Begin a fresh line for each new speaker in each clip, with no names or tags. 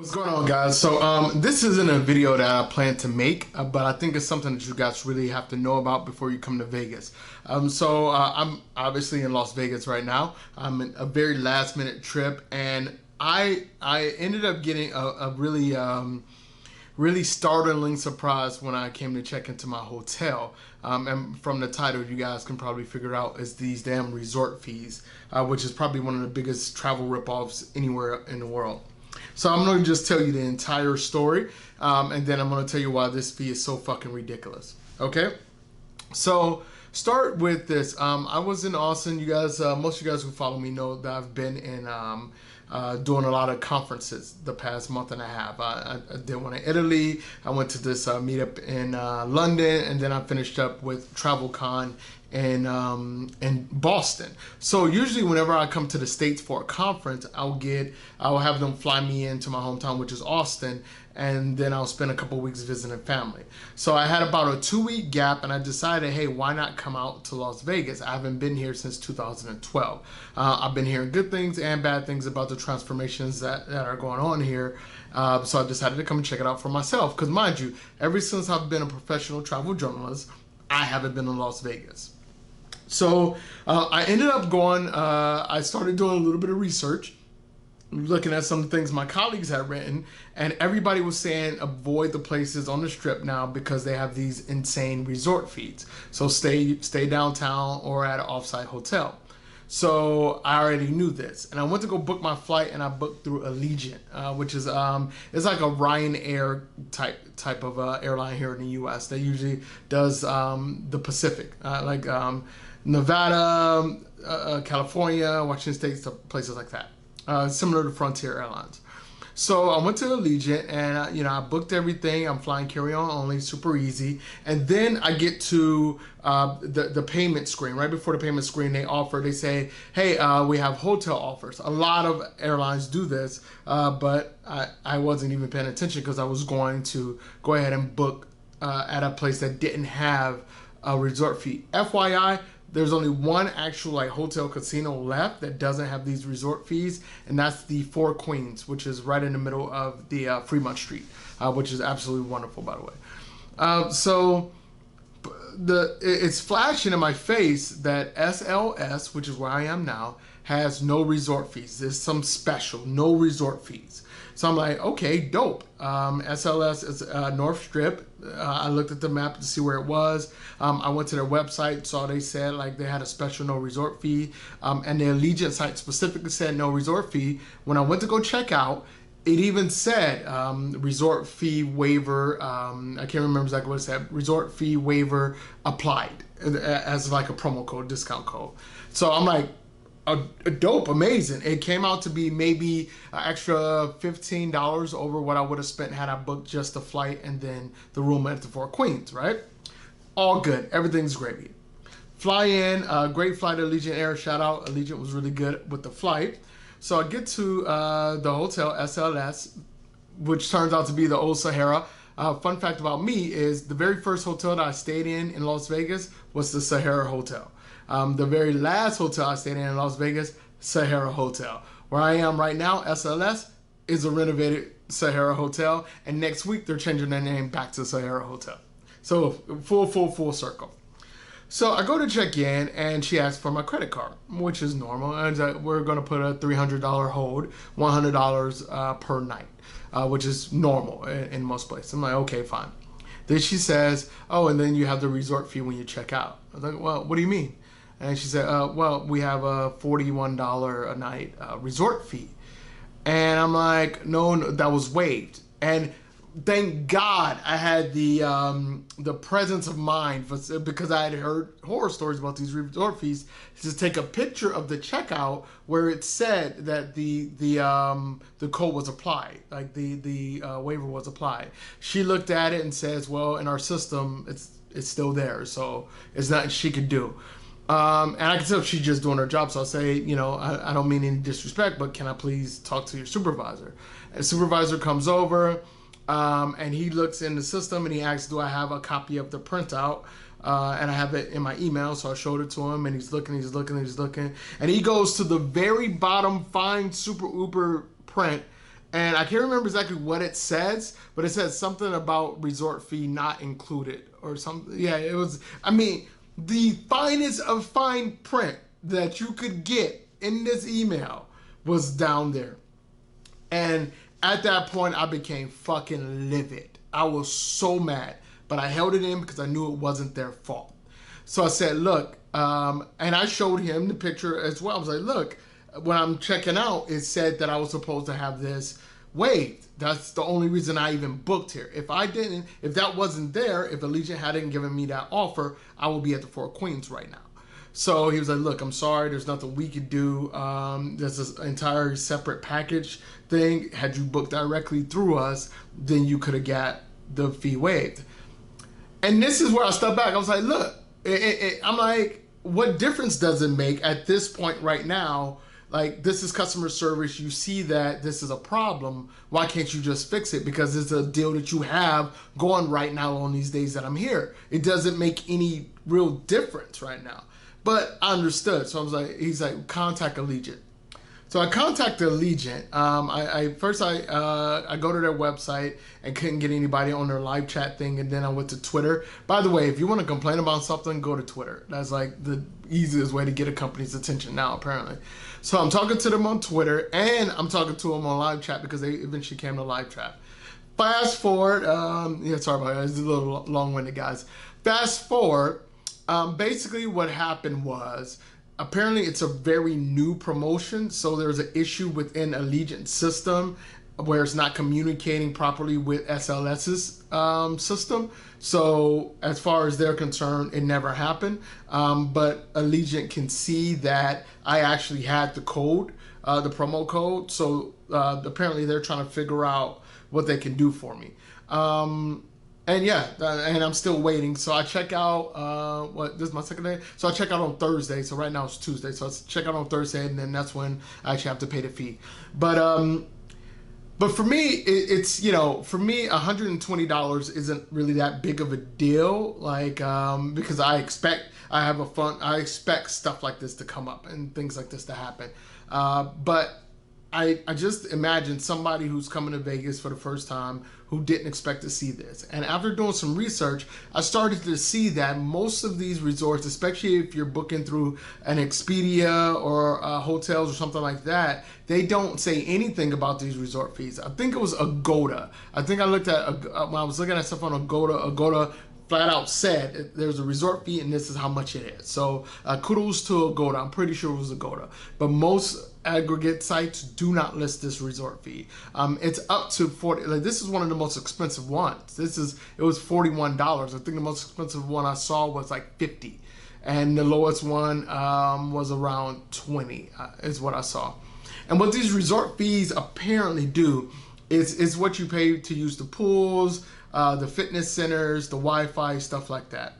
What's going on, guys? So this isn't a video that I plan to make, but I think it's something that you guys really have to know about before you come to Vegas. I'm obviously in Las Vegas right now. I'm in a very last minute trip, and I ended up getting a really startling surprise when I came to check into my hotel. And from the title, you guys can probably figure out is these damn resort fees, which is probably one of the biggest travel ripoffs anywhere in the world. So I'm going to just tell you the entire story, and then I'm going to tell you why this fee is so fucking ridiculous. Okay? So start with this. I was in Austin. You guys, most of you guys who follow me know that I've been in doing a lot of conferences the past month and a half. I did one in Italy. I went to this meetup in London, and then I finished up with TravelCon in Boston. So usually whenever I come to the States for a conference, I'll have them fly me into my hometown, which is Austin, and then I'll spend a couple weeks visiting family. So I had about a 2-week gap, and I decided, hey, why not come out to Las Vegas? I haven't been here since 2012. I've been hearing good things and bad things about the transformations that are going on here. So I decided to come and check it out for myself. Because mind you, ever since I've been a professional travel journalist, I haven't been in Las Vegas. So I ended up going, I started doing a little bit of research, looking at some of the things my colleagues had written, and everybody was saying avoid the places on the strip now because they have these insane resort fees. So stay downtown or at an offsite hotel. So I already knew this, and I went to go book my flight, and I booked through Allegiant, which is it's like a Ryanair type of airline here in the U.S. that usually does the Pacific, like Nevada, California, Washington State, places like that, similar to Frontier Airlines. So I went to Allegiant, and I booked everything. I'm flying carry-on only, super easy. And then I get to the payment screen. Right before the payment screen, they say, hey, we have hotel offers. A lot of airlines do this, but I wasn't even paying attention because I was going to go ahead and book at a place that didn't have a resort fee. FYI, there's only one actual hotel casino left that doesn't have these resort fees, and that's the Four Queens, which is right in the middle of the Fremont Street, which is absolutely wonderful, by the way. So it's flashing in my face that SLS, which is where I am now, has no resort fees. There's some special, no resort fees. So I'm like, okay, dope. SLS is North Strip. I looked at the map to see where it was. I went to their website, saw they said they had a special no resort fee. And the Allegiant site specifically said no resort fee. When I went to go check out, it even said resort fee waiver. I can't remember exactly what it said. Resort fee waiver applied as like a promo code, discount code. So I'm like, a dope, amazing. It came out to be maybe an extra $15 over what I would have spent had I booked just the flight and then the room at the Four Queens, right? All good. Everything's gravy. Fly in, great flight at Allegiant Air. Shout out, Allegiant was really good with the flight. So I get to the hotel, SLS, which turns out to be the old Sahara. Fun fact about me is the very first hotel that I stayed in Las Vegas was the Sahara Hotel. The very last hotel I stayed in Las Vegas, Sahara Hotel. Where I am right now, SLS, is a renovated Sahara Hotel, and next week they're changing their name back to Sahara Hotel. So full circle. So I go to check in, and she asks for my credit card, which is normal. And we're going to put a $300 hold, $100 per night, which is normal in most places. I'm like, okay, fine. Then she says, oh, and then you have the resort fee when you check out. I was like, well, what do you mean? And she said, well, we have a $41 a night resort fee. And I'm like, no, that was waived. And thank God I had the presence of mind because I had heard horror stories about these resort fees to take a picture of the checkout where it said that the code was applied, like the waiver was applied. She looked at it and says, well, in our system, it's still there, so it's nothing she could do. And I can tell she's just doing her job, so I'll say, I don't mean any disrespect, but can I please talk to your supervisor? And the supervisor comes over, and he looks in the system, and he asks, do I have a copy of the printout? And I have it in my email, so I showed it to him, and he's looking, and he goes to the very bottom fine super uber print And I can't remember exactly what it says, but it says something about resort fee not included or something. Yeah, it was, I mean, the finest of fine print that you could get in this email was down there. And at that point, I became fucking livid. I was so mad, but I held it in because I knew it wasn't their fault. So I said, look, and I showed him the picture as well. I was like, look, when I'm checking out, it said that I was supposed to have this waived. That's the only reason I even booked here. If that wasn't there, if Allegiant hadn't given me that offer, I would be at the Four Queens right now. So he was like, look, I'm sorry, there's nothing we could do. There's this entire separate package thing. Had you booked directly through us, then you could have got the fee waived. And this is where I stepped back. I was like, look, I'm like, what difference does it make at this point right now? Like, this is customer service. You see that this is a problem. Why can't you just fix it? Because it's a deal that you have going right now on these days that I'm here. It doesn't make any real difference right now. But I understood. So I was like, he's like, contact Allegiant. So I contacted Allegiant. I go to their website and couldn't get anybody on their live chat thing, and then I went to Twitter. By the way, if you want to complain about something, go to Twitter. That's like the easiest way to get a company's attention now, apparently. So I'm talking to them on Twitter, and I'm talking to them on live chat because they eventually came to live chat. Fast forward, yeah, sorry about that. It's a little long-winded, guys. Fast forward, basically what happened was, apparently it's a very new promotion, so there's an issue within Allegiant system where it's not communicating properly with SLS's system. So as far as they're concerned, it never happened. But Allegiant can see that I actually had the code, the promo code. So apparently they're trying to figure out what they can do for me. And yeah, and I'm still waiting. So I check out, this is my second day. So I check out on Thursday. So right now it's Tuesday. So I check out on Thursday, and then that's when I actually have to pay the fee. But for me, it's, you know, for me, $120 isn't really that big of a deal. Like, because I expect stuff like this to come up and things like this to happen. But I just imagine somebody who's coming to Vegas for the first time who didn't expect to see this. And after doing some research, I started to see that most of these resorts, especially if you're booking through an Expedia or hotels or something like that, they don't say anything about these resort fees. I think it was Agoda. I think I looked at, when I was looking at stuff on Agoda flat out said there's a resort fee and this is how much it is. So kudos to Agoda. I'm pretty sure it was Agoda. But most aggregate sites do not list this resort fee. It's up to $40. Like, this is one of the most expensive ones. It was $41. I think the most expensive one I saw was like $50, and the lowest one was around $20. Is what I saw. And what these resort fees apparently do is what you pay to use the pools, the fitness centers, the Wi-Fi, stuff like that.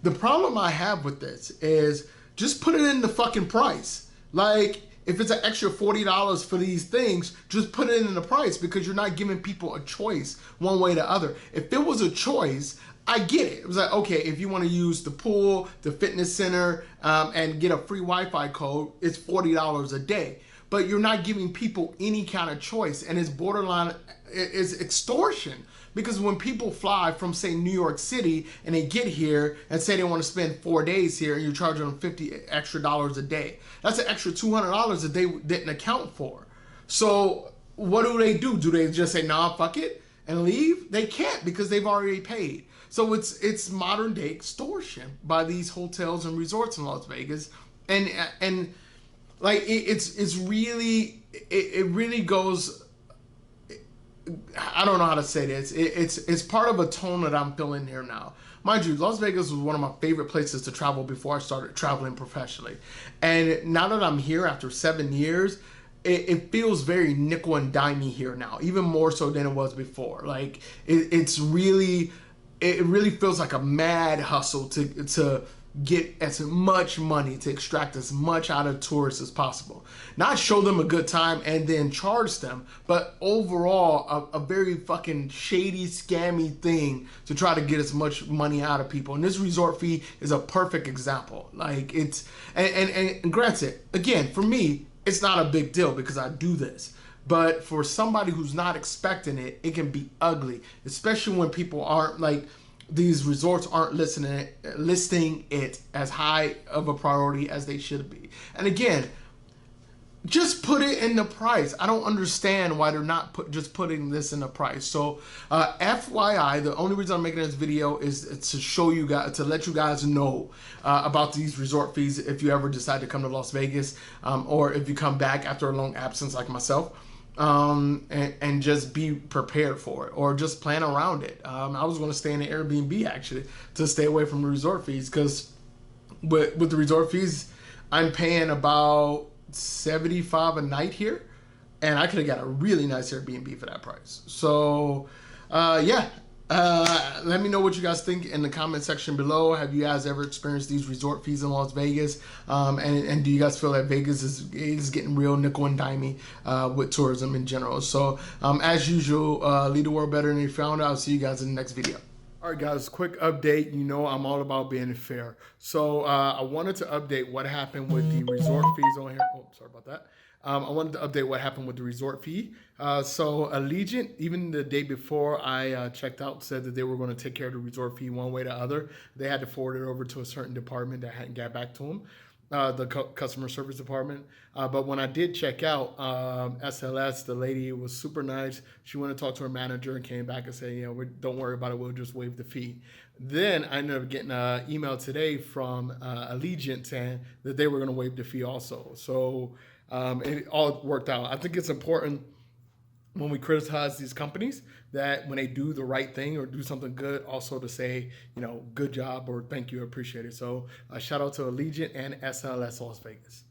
The problem I have with this is just put it in the fucking price. Like, if it's an extra $40 for these things, just put it in the price, because you're not giving people a choice one way or the other. If it was a choice, I get it. It was like, okay, if you want to use the pool, the fitness center, and get a free Wi-Fi code, it's $40 a day. But you're not giving people any kind of choice, and it's borderline, it's extortion. Because when people fly from, say, New York City, and they get here and say they want to spend 4 days here, and you're charging them $50 extra a day, that's an extra $200 that they didn't account for. So what do? Do they just say, nah, fuck it, and leave? They can't, because they've already paid. So it's modern day extortion by these hotels and resorts in Las Vegas, and like it really goes. I don't know how to say this. It's part of a tone that I'm feeling here now. Mind you, Las Vegas was one of my favorite places to travel before I started traveling professionally. And now that I'm here after 7 years, it feels very nickel and dimey here now, even more so than it was before. Like, it really feels like a mad hustle to get as much money, to extract as much out of tourists as possible. Not show them a good time and then charge them, but overall a very fucking shady, scammy thing to try to get as much money out of people. And this resort fee is a perfect example. Like, it's, and granted, again, for me, it's not a big deal because I do this. But for somebody who's not expecting it, it can be ugly, especially when people aren't like, these resorts aren't listing it as high of a priority as they should be. And again, just put it in the price. I don't understand why they're not just putting this in the price. So FYI, the only reason I'm making this video is to show you guys, to let you guys know about these resort fees if you ever decide to come to Las Vegas, or if you come back after a long absence like myself. And just be prepared for it, or just plan around it. I was going to stay in an Airbnb actually to stay away from the resort fees, because with the resort fees, I'm paying about $75 a night here, and I could have got a really nice Airbnb for that price. So yeah, let me know what you guys think in the comment section below. Have you guys ever experienced these resort fees in Las Vegas? And do you guys feel that Vegas is getting real nickel and dimey with tourism in general? So as usual, leave the world better than you found it. I'll see you guys in the next video. All right, guys, quick update. You know I'm all about being fair. So I wanted to update what happened with the resort fees on here. Oh, sorry about that. I wanted to update what happened with the resort fee. So Allegiant, even the day before I checked out, said that they were going to take care of the resort fee one way or the other. They had to forward it over to a certain department that hadn't got back to them. The customer service department. But when I did check out, SLS, the lady was super nice. She went to talk to her manager and came back and said, you know, don't worry about it. We'll just waive the fee. Then I ended up getting an email today from Allegiant saying that they were going to waive the fee also. So it all worked out. I think it's important when we criticize these companies that when they do the right thing or do something good, also to say, you know, good job or thank you, appreciate it. So shout out to Allegiant and SLS Las Vegas.